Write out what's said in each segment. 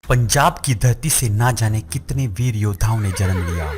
पंजाब की धरती से ना जाने कितने वीर योद्धाओं ने जन्म लिया।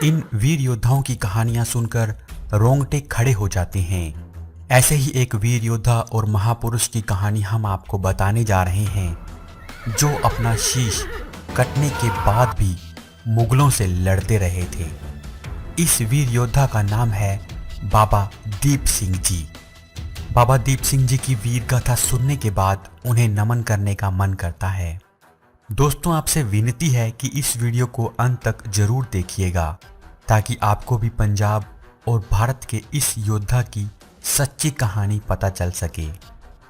इन वीर योद्धाओं की कहानियां सुनकर रोंगटे खड़े हो जाते हैं। ऐसे ही एक वीर योद्धा और महापुरुष की कहानी हम आपको बताने जा रहे हैं, जो अपना शीश कटने के बाद भी मुगलों से लड़ते रहे थे। इस वीर योद्धा का नाम है बाबा दीप सिंह जी। बाबा दीप सिंह जी की वीर गाथा सुनने के बाद उन्हें नमन करने का मन करता है। दोस्तों, आपसे विनती है कि इस वीडियो को अंत तक जरूर देखिएगा, ताकि आपको भी पंजाब और भारत के इस योद्धा की सच्ची कहानी पता चल सके।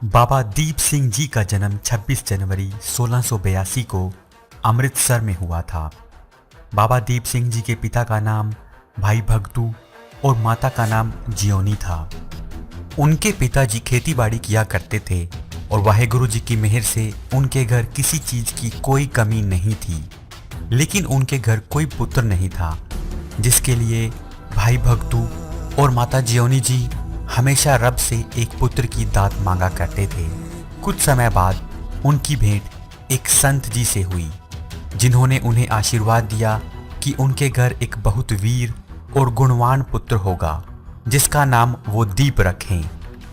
बाबा दीप सिंह जी का जन्म 26 जनवरी 1682 को अमृतसर में हुआ था। बाबा दीप सिंह जी के पिता का नाम भाई भगतू और माता का नाम जियोनी था। उनके पिताजी खेतीबाड़ी किया करते थे और वाहेगुरु जी की मेहर से उनके घर किसी चीज की कोई कमी नहीं थी। लेकिन उनके घर कोई पुत्र नहीं था, जिसके लिए भाई भगतू और माता जियोनी जी हमेशा रब से एक पुत्र की दात मांगा करते थे। कुछ समय बाद उनकी भेंट एक संत जी से हुई, जिन्होंने उन्हें आशीर्वाद दिया कि उनके घर एक बहुत वीर और गुणवान पुत्र होगा, जिसका नाम वो दीप रखें।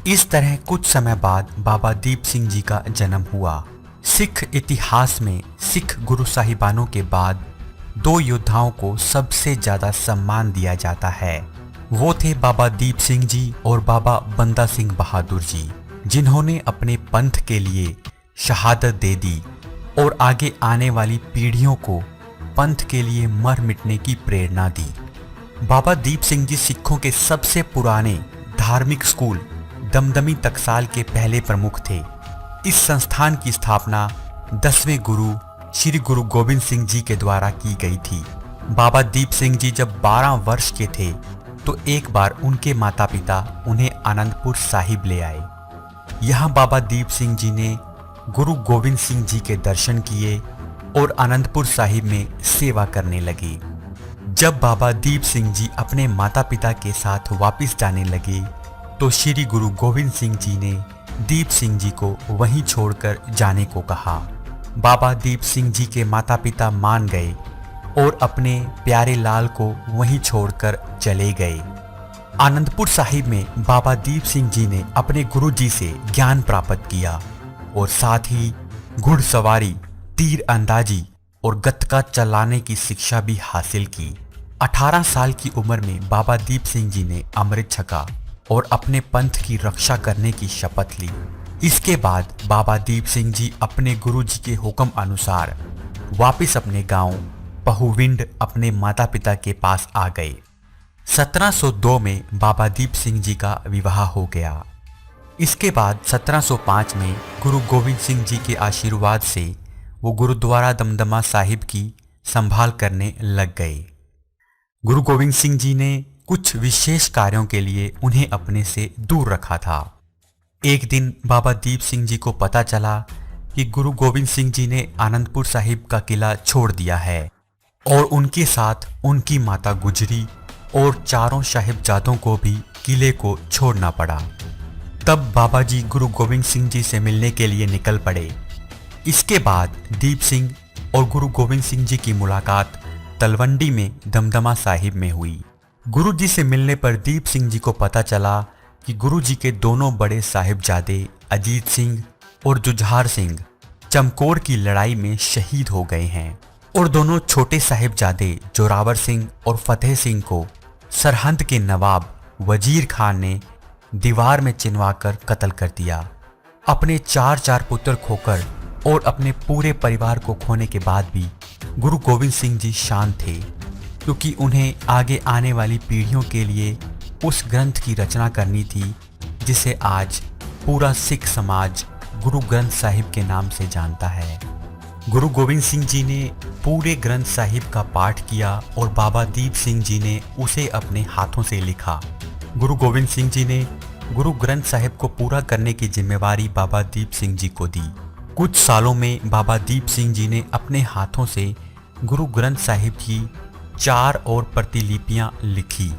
इस तरह कुछ समय बाद बाबा दीप सिंह जी का जन्म हुआ। सिख इतिहास में सिख गुरु साहिबानों के बाद दो योद्धाओं को सबसे ज्यादा सम्मान दिया जाता है। वो थे बाबा दीप सिंह जी और बाबा बंदा सिंह बहादुर जी, जिन्होंने अपने पंथ के लिए शहादत दे दी और आगे आने वाली पीढ़ियों को पंथ के लिए मर मिटने की प्रेरणा दी। बाबा दीप सिंह जी सिखों के सबसे पुराने धार्मिक स्कूल दमदमी टकसाल के पहले प्रमुख थे। इस संस्थान की स्थापना 10वें गुरु श्री गुरु गोविंद सिंह जी के द्वारा की गई थी। बाबा दीप सिंह जी जब 12 वर्ष के थे तो एक बार उनके माता पिता उन्हें आनंदपुर साहिब ले आए। यहाँ बाबा दीप सिंह जी ने गुरु गोविंद सिंह जी के दर्शन किए और आनंदपुर साहिब में सेवा करने लगे। जब बाबा दीप सिंह जी अपने माता पिता के साथ वापस जाने लगे तो श्री गुरु गोविंद सिंह जी ने दीप सिंह जी को वहीं छोड़कर जाने को कहा। बाबा दीप सिंह जी के माता पिता मान गए और अपने प्यारे लाल को वहीं छोड़कर चले गए। आनंदपुर साहिब में बाबा दीप सिंह जी ने अपने गुरु जी से ज्ञान प्राप्त किया और साथ ही घुड़सवारी, तीर अंदाजी और गतका चलाने की शिक्षा भी हासिल की। 18 साल की उम्र में बाबा दीप सिंह जी ने अमृत छका और अपने पंथ की रक्षा करने की शपथ ली। इसके बाद बाबा दीप सिंह जी अपने गुरु जी के हुक्म अनुसार वापस अपने गांव पहुविंड अपने माता पिता के पास आ गए। 1702 में बाबा दीप सिंह जी का विवाह हो गया। इसके बाद 1705 में गुरु गोविंद सिंह जी के आशीर्वाद से वो गुरुद्वारा दमदमा साहिब की संभाल करने लग गए। गुरु गोविंद सिंह जी ने कुछ विशेष कार्यों के लिए उन्हें अपने से दूर रखा था। एक दिन बाबा दीप सिंह जी को पता चला कि गुरु गोविंद सिंह जी ने आनंदपुर साहिब का किला छोड़ दिया है और उनके साथ उनकी माता गुजरी और चारों साहिबजादों को भी किले को छोड़ना पड़ा। तब बाबा जी गुरु गोविंद सिंह जी से मिलने के लिए निकल पड़े। इसके बाद दीप सिंह और गुरु गोविंद सिंह जी की मुलाकात तलवंडी में दमदमा साहिब में हुई। गुरु जी से मिलने पर दीप सिंह जी को पता चला कि गुरु जी के दोनों बड़े साहिबजादे अजीत सिंह और जुझार सिंह चमकौर की लड़ाई में शहीद हो गए हैं और दोनों छोटे साहिबजादे जोरावर सिंह और फतेह सिंह को सरहंद के नवाब वजीर खान ने दीवार में चिनवाकर कत्ल कर दिया। अपने चार पुत्र खोकर और अपने पूरे परिवार को खोने के बाद भी गुरु गोविंद सिंह जी शांत थे, क्योंकि उन्हें आगे आने वाली पीढ़ियों के लिए उस ग्रंथ की रचना करनी थी जिसे आज पूरा सिख समाज गुरु ग्रंथ साहिब के नाम से जानता है। गुरु गोविंद सिंह जी ने पूरे ग्रंथ साहिब का पाठ किया और बाबा दीप सिंह जी ने उसे अपने हाथों से लिखा। गुरु गोविंद सिंह जी ने गुरु ग्रंथ साहिब को पूरा करने की जिम्मेवारी बाबा दीप सिंह जी को दी। कुछ सालों में बाबा दीप सिंह जी ने अपने हाथों से गुरु ग्रंथ साहिब की 4 और प्रतिलिपियां लिखी।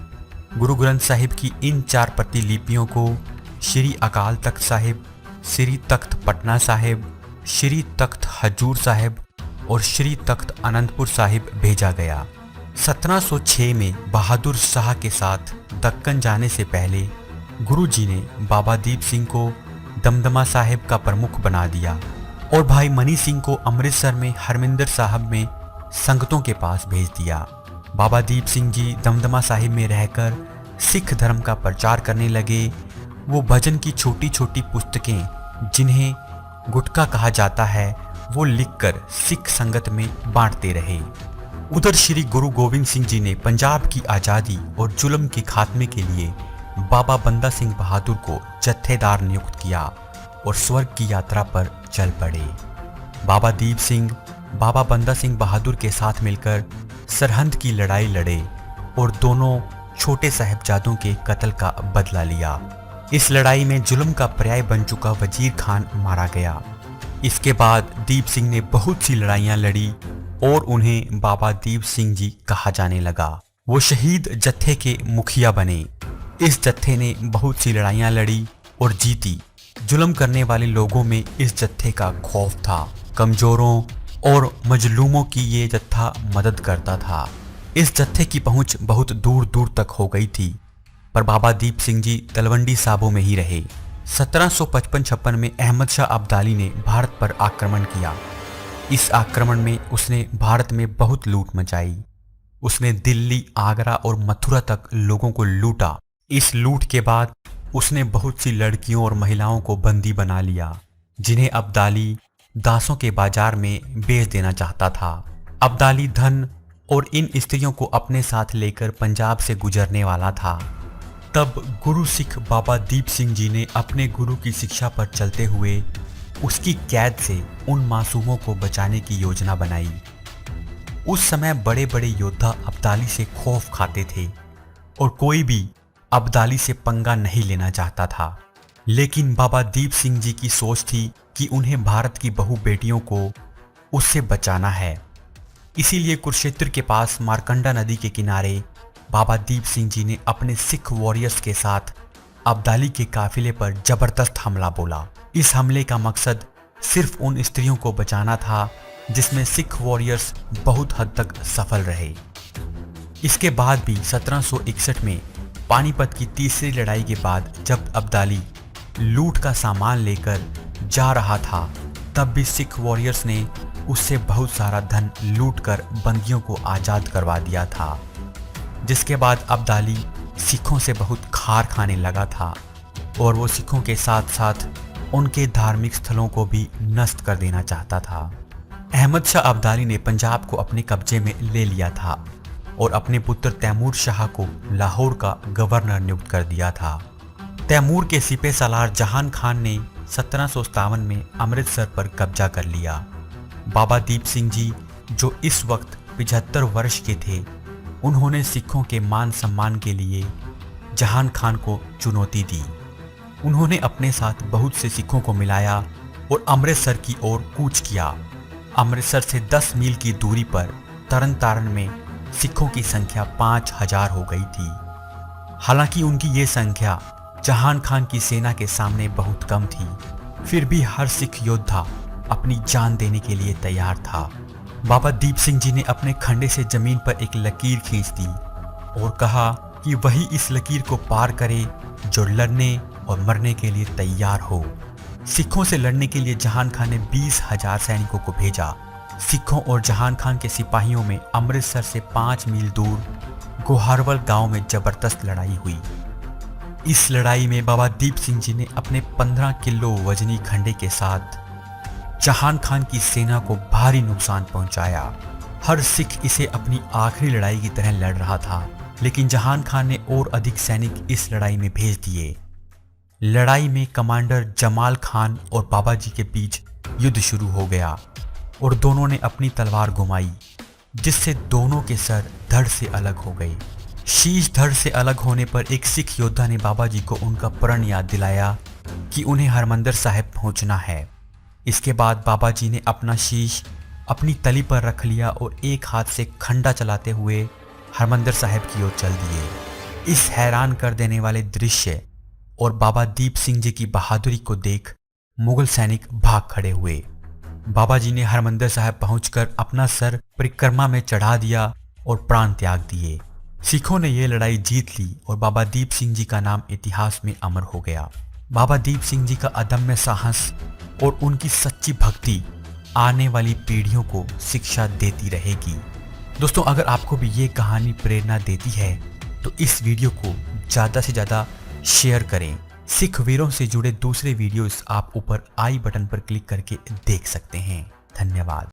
गुरु ग्रंथ साहिब की इन 4 प्रतिलिपियों को श्री अकाल तख्त साहिब, श्री तख्त पटना साहिब, श्री तख्त हजूर साहिब और श्री तख्त आनंदपुर साहिब भेजा गया। 1706 में बहादुर शाह के साथ दक्कन जाने से पहले गुरुजी ने बाबा दीप सिंह को दमदमा साहिब का प्रमुख बना दिया और भाई मनी सिंह को अमृतसर में हरमिंदर साहब में संगतों के पास भेज दिया। बाबा दीप सिंह जी दमदमा साहिब में रहकर सिख धर्म का प्रचार करने लगे। वो भजन की छोटी छोटी पुस्तकें जिन्हें गुटका कहा जाता है वो लिखकर सिख संगत में बांटते रहे। उधर श्री गुरु गोविंद सिंह जी ने पंजाब की आज़ादी और जुल्म के खात्मे के लिए बाबा बंदा सिंह बहादुर को जत्थेदार नियुक्त किया और स्वर्ग की यात्रा पर चल पड़े। बाबा दीप सिंह बाबा बंदा सिंह बहादुर के साथ मिलकर सरहंद की लड़ाई लड़े और दोनों छोटे साहिबजादों के कत्ल का बदला लिया। इस लड़ाई में जुल्म का पर्याय बन चुका वजीर खान मारा गया। इसके बाद दीप सिंह ने बहुत सी लड़ाइयां लड़ी और उन्हें बाबा दीप सिंह जी कहा जाने लगा। वो शहीद जत्थे के मुखिया बने। इस जत्थे ने बहुत सी लड़ाइयां लड़ी और जीती। जुल्म करने वाले लोगों में इस जत्थे का खौफ था। कमजोरों और मजलूमों की ये जत्था मदद करता था। इस जत्थे की पहुंच बहुत दूर दूर तक हो गई थी, पर बाबा दीप सिंह जी तलवंडी साबो में ही रहे। 1755-56 में अहमद शाह अब्दाली ने भारत पर आक्रमण किया। इस आक्रमण में उसने भारत में बहुत लूट मचाई। उसने दिल्ली, आगरा और मथुरा तक लोगों को लूटा। इस लूट के बाद उसने बहुत सी लड़कियों और महिलाओं को बंदी बना लिया, जिन्हें अब्दाली दासों के बाजार में बेच देना चाहता था। अब्दाली धन और इन स्त्रियों को अपने साथ लेकर पंजाब से गुजरने वाला था। तब गुरु सिख बाबा दीप सिंह जी ने अपने गुरु की शिक्षा पर चलते हुए उसकी कैद से उन मासूमों को बचाने की योजना बनाई। उस समय बड़े बड़े योद्धा अब्दाली से खौफ खाते थे और कोई भी अब्दाली से पंगा नहीं लेना चाहता था। लेकिन बाबा दीप सिंह जी की सोच थी कि उन्हें भारत की बहु बेटियों को उससे बचाना है। इसीलिए कुरुक्षेत्र के पास मारकंडा नदी के किनारे बाबा दीप सिंह जी ने अपने सिख वॉरियर्स के साथ अब्दाली के काफिले पर जबरदस्त हमला बोला। इस हमले का मकसद सिर्फ उन स्त्रियों को बचाना था, जिसमें सिख वॉरियर्स बहुत हद तक सफल रहे। इसके बाद भी 1761 में पानीपत की तीसरी लड़ाई के बाद जब अब्दाली लूट का सामान लेकर जा रहा था, तब भी सिख वॉरियर्स ने उससे बहुत सारा धन लूटकर बंदियों को आज़ाद करवा दिया था। जिसके बाद अब्दाली सिखों से बहुत खार खाने लगा था और वो सिखों के साथ साथ उनके धार्मिक स्थलों को भी नष्ट कर देना चाहता था। अहमद शाह अब्दाली ने पंजाब को अपने कब्जे में ले लिया था और अपने पुत्र तैमूर शाह को लाहौर का गवर्नर नियुक्त कर दिया था। तैमूर के सिपह सालार जहान खान ने 1757 में अमृतसर पर कब्जा कर लिया। बाबा दीप सिंह जी, जो इस वक्त 75 वर्ष के थे, उन्होंने सिखों के मान सम्मान के लिए जहान खान को चुनौती दी। उन्होंने अपने साथ बहुत से सिखों को मिलाया और अमृतसर की ओर कूच किया। अमृतसर से 10 मील की दूरी पर तरन तारण में सिखों की संख्या 5000 हो गई थी। हालांकि उनकी ये संख्या जहान खान की सेना के सामने बहुत कम थी, फिर भी हर सिख योद्धा अपनी जान देने के लिए तैयार था। बाबा दीप सिंह जी ने अपने खंडे से जमीन पर एक लकीर खींच दी और कहा कि वही इस लकीर को पार करे जो लड़ने और मरने के लिए तैयार हो। सिखों से लड़ने के लिए जहान खान ने 20,000 सैनिकों को भेजा। सिखों और जहान खान के सिपाहियों में अमृतसर से 5 मील दूर गोहारवल गांव में जबरदस्त लड़ाई हुई। इस लड़ाई में बाबा दीप सिंह जी ने अपने 15 किलो वजनी खंडे के साथ जहान खान की सेना को भारी नुकसान पहुंचाया। हर सिख इसे अपनी आखिरी लड़ाई की तरह लड़ रहा था, लेकिन जहान खान ने और अधिक सैनिक इस लड़ाई में भेज दिए। लड़ाई में कमांडर जमाल खान और बाबा जी के बीच युद्ध शुरू हो गया और दोनों ने अपनी तलवार घुमाई, जिससे दोनों के सर धड़ से अलग हो गए। शीश धड़ से अलग होने पर एक सिख योद्धा ने बाबा जी को उनका प्रण याद दिलाया कि उन्हें हरमंदिर साहिब पहुंचना है। इसके बाद बाबा जी ने अपना शीश अपनी तली पर रख लिया और एक हाथ से खंडा चलाते हुए हरमंदिर साहिब की ओर चल दिए। इस हैरान कर देने वाले दृश्य और बाबा दीप सिंह जी की बहादुरी को देख मुगल सैनिक भाग खड़े हुए। बाबा जी ने हरमंदिर साहिब पहुंचकर अपना सर परिक्रमा में चढ़ा दिया और प्राण त्याग दिए। सिखों ने यह लड़ाई जीत ली और बाबा दीप सिंह जी का नाम इतिहास में अमर हो गया। बाबा दीप सिंह जी का अदम्य साहस और उनकी सच्ची भक्ति आने वाली पीढ़ियों को शिक्षा देती रहेगी। दोस्तों, अगर आपको भी ये कहानी प्रेरणा देती है तो इस वीडियो को ज़्यादा से ज़्यादा शेयर करें। सिख वीरों से जुड़े दूसरे वीडियोस आप ऊपर आई बटन पर क्लिक करके देख सकते हैं। धन्यवाद।